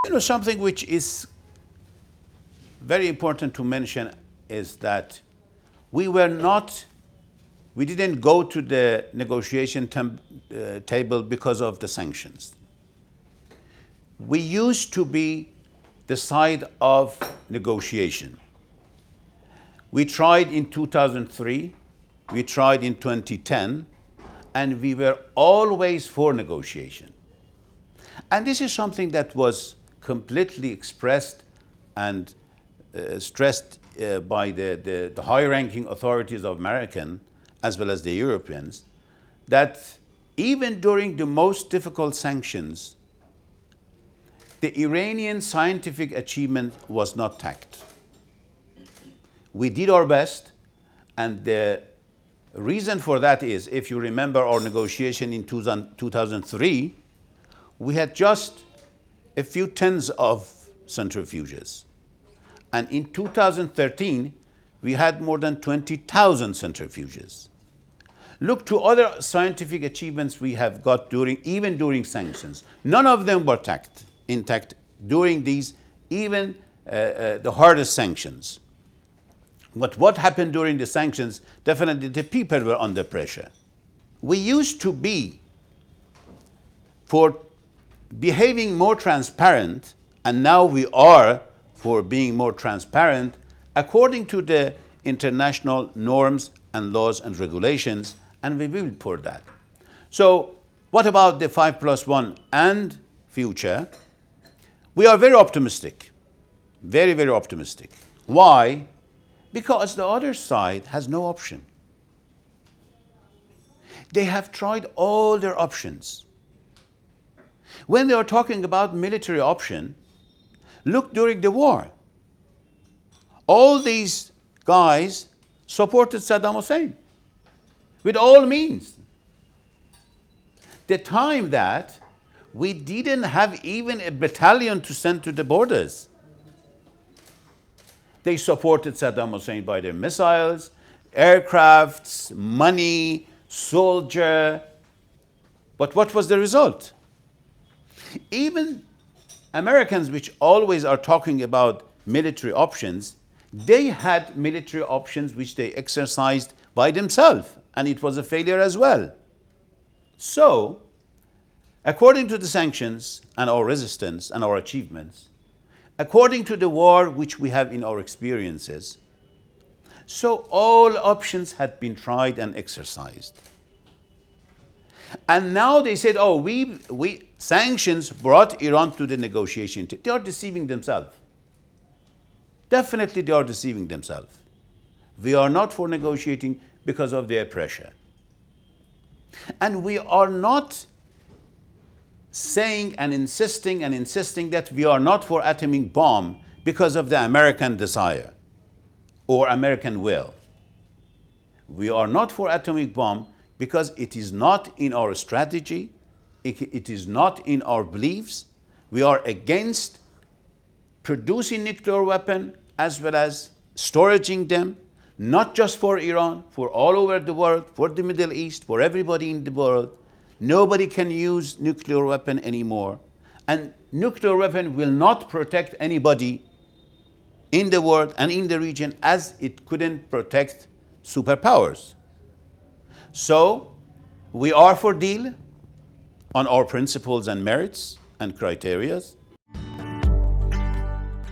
Something which is very important to mention is that we didn't go to the negotiation table because of the sanctions. We used to be the side of negotiation. We tried in 2003, we tried in 2010, and we were always for negotiation. And this is something that was completely expressed and stressed by the high-ranking authorities of American as well as the Europeans, that even during the most difficult sanctions, the Iranian scientific achievement was not tacked. We did our best, and the reason for that is, if you remember our negotiation in 2003, we had just a few tens of centrifuges. And in 2013, we had more than 20,000 centrifuges. Look to other scientific achievements we have got even during sanctions. None of them were intact during these, even the hardest sanctions. But what happened during the sanctions, definitely the people were under pressure. We used to be for behaving more transparent, and now we are for being more transparent according to the international norms and laws and regulations, and we will pour that. So what about the 5+1 and future? We are very optimistic, very, very optimistic. Why? Because the other side has no option. They have tried all their options. When they are talking about military option, look during the war. All these guys supported Saddam Hussein with all means. The time that we didn't have even a battalion to send to the borders, they supported Saddam Hussein by their missiles, aircrafts, money, soldier. But what was the result? Even Americans, which always are talking about military options, they had military options which they exercised by themselves, and it was a failure as well. So, according to the sanctions and our resistance and our achievements, according to the war which we have in our experiences, so all options had been tried and exercised. And now they said, oh, sanctions brought Iran to the negotiation table. They are deceiving themselves. Definitely they are deceiving themselves. We are not for negotiating because of their pressure. And we are not saying and insisting that we are not for atomic bomb because of the American desire or American will. We are not for atomic bomb because it is not in our strategy, it is not in our beliefs. We are against producing nuclear weapons as well as storing them, not just for Iran, for all over the world, for the Middle East, for everybody in the world. Nobody can use nuclear weapon anymore. And nuclear weapon will not protect anybody in the world and in the region as it couldn't protect superpowers. So we are for deal on our principles and merits and criteria.